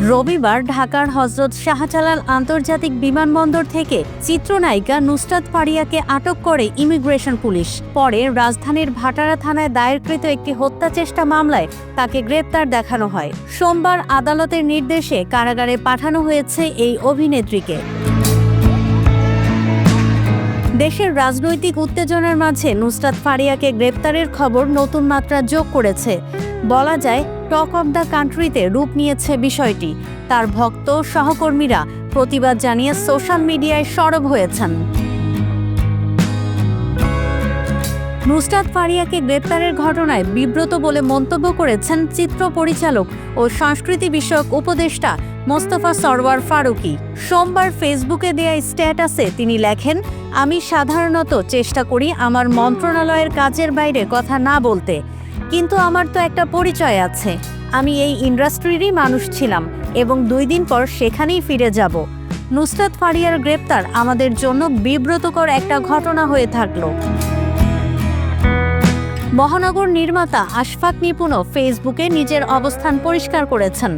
রবিবার ঢাকার হযরত শাহজালাল আন্তর্জাতিক বিমানবন্দর থেকে চিত্রনায়িকা নুসরাত ফারিয়াকে আটক করে ইমিগ্রেশন পুলিশ। পরে রাজধানীর ভাটারা থানায় দায়েরকৃত একটি হত্যাচেষ্টা মামলায় তাকে গ্রেপ্তার দেখানো হয়। সোমবার আদালতের নির্দেশে কারাগারে পাঠানো হয়েছে এই অভিনেত্রীকে। দেশের রাজনৈতিক উত্তেজনার মাঝে নুসরাত ফারিয়াকে গ্রেপ্তারের খবর নতুন মাত্রা যোগ করেছে। বলা যায়, টক অব দ্য কান্ট্রিতে রূপ নিয়েছে বিষয়টি। তার ভক্ত সহকর্মীরা প্রতিবাদ জানিয়ে সোশ্যাল মিডিয়ায় সরব হয়েছেন। নুসরাত ফারিয়াকে গ্রেপ্তারের ঘটনায় বিব্রত বলে মন্তব্য করেছেন চিত্র পরিচালক ও সংস্কৃতি বিষয়ক উপদেষ্টা মোস্তফা সরওয়ার ফারুকী। সোমবার ফেসবুকে দেয়া স্ট্যাটাসে তিনি লেখেন, আমি সাধারণত চেষ্টা করি আমার মন্ত্রণালয়ের কাজের বাইরে কথা না বলতে, কিন্তু আমার তো একটা পরিচয় আছে। আমি এই ইন্ডাস্ট্রিরই মানুষ ছিলাম এবং 2 দিন পর সেখানেই ফিরে যাব। নুসরাত ফারিয়ার গ্রেপ্তার আমাদের জন্য বিব্রতকর একটা ঘটনা হয়ে থাকলো। মহানগর নির্মাতা আশফাক নিপুণও ফেসবুকে নিজের অবস্থান পরিষ্কার করেছেন।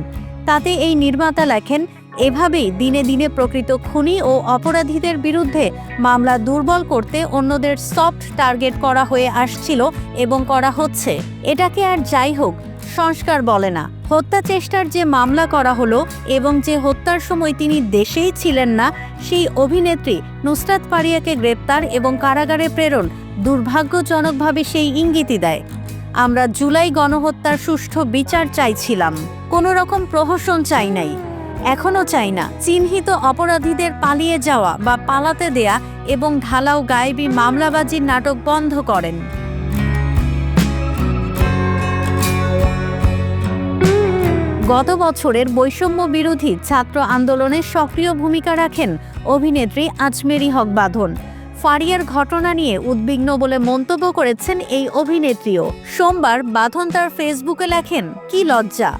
তাতে এই নির্মাতা লেখেন, এভাবেই দিনে দিনে প্রকৃত খুনি ও অপরাধীদের বিরুদ্ধে মামলা দুর্বল করতে অন্যদের সফট টার্গেট করা হয়ে আসছিল এবং করা হচ্ছে। এটাকে আর যাই হোক সংস্কার বলে না। হত্যা চেষ্টার যে মামলা করা হলো এবং যে হত্যার সময় তিনি দেশেই ছিলেন না, সেই অভিনেত্রী নুসরাত ফারিয়াকে গ্রেপ্তার এবং কারাগারে প্রেরণ দুর্ভাগ্যজনকভাবে সেই ইঙ্গিতই দেয়। আমরা জুলাই গণহত্যার সুষ্ঠু বিচার চাইছিলাম, কোনো রকম প্রহসন চাই নাই, এখনও চাই না। চিহ্নিত অপরাধীদের পালিয়ে যাওয়া বা পালাতে দেয়া এবং ঢালাও গায়েবী মামলাবাজির নাটক বন্ধ করেন। গত বছরের বৈষম্য বিরোধী ছাত্র আন্দোলনে সক্রিয় ভূমিকা রাখেন অভিনেত্রী আজমেরী হক বাঁধন। ফারিয়ার ঘটনা নিয়ে উদ্বিগ্ন বলে মন্তব্য করেছেন এই অভিনেত্রীও। সোমবার বাঁধন তার ফেসবুকে লেখেন, কি লজ্জা!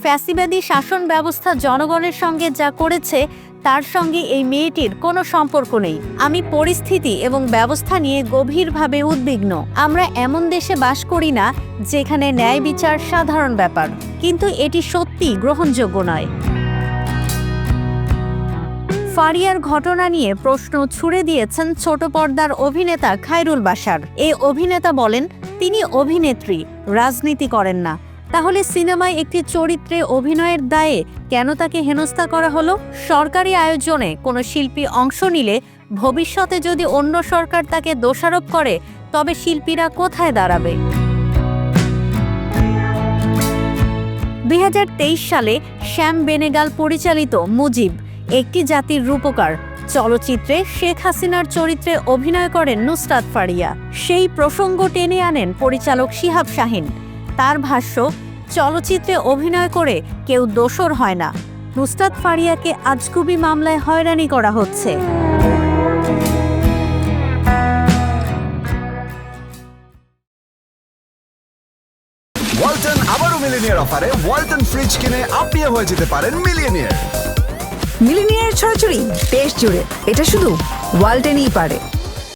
ফ্যাসিবাদী শাসন ব্যবস্থা জনগণের সঙ্গে যা করেছে তার সঙ্গে এই মেয়েটির কোনো সম্পর্ক নেই। আমি পরিস্থিতি এবং ব্যবস্থা নিয়ে গভীরভাবে উদ্বিগ্ন। আমরা এমন দেশে বাস করি না যেখানে ন্যায় বিচার সাধারণ ব্যাপার, কিন্তু এটি সত্যি গ্রহণযোগ্য নয়। ফারিয়ার ঘটনা নিয়ে প্রশ্ন ছুড়ে দিয়েছেন ছোট পর্দার অভিনেতা খায়রুল বাশার। এই অভিনেতা বলেন, তিনি অভিনেত্রী, রাজনীতি করেন না। তাহলে সিনেমায় একটি চরিত্রে অভিনয়ের দায়ে কেন তাকে হেনস্থা করা হলো? সরকারি আয়োজনে কোনো শিল্পী অংশ নিলে ভবিষ্যতে যদি অন্য সরকার তাকে দোষারোপ করে, তবে শিল্পীরা কোথায় দাঁড়াবে? 2023 সালে শ্যাম বেনেগাল পরিচালিত মুজিব, একটি জাতির রূপকার চলচ্চিত্রে শেখ হাসিনার চরিত্রে অভিনয় করেন নুসরাত ফারিয়া। সেই প্রসঙ্গ টেনে আনেন পরিচালক শিহাব শাহীন। তার ভাষ্য, চলচ্চিত্রে অভিনয় করে কেউ দোষর হয় না। নুসরাত ফারিয়াকে আজগুবি মামলায় হয়রানি করা হচ্ছে। ওয়ালটন আবারও মিলিনিয়ার অফারে ওয়ালটন ফ্রিজ কিনে আপনিও হয়ে যেতে পারেন মিলিয়নিয়ার। মিলিনিয়ার ছড়াছড়ি দেশ জুড়ে, এটা শুধু ওয়ালটনই পারে।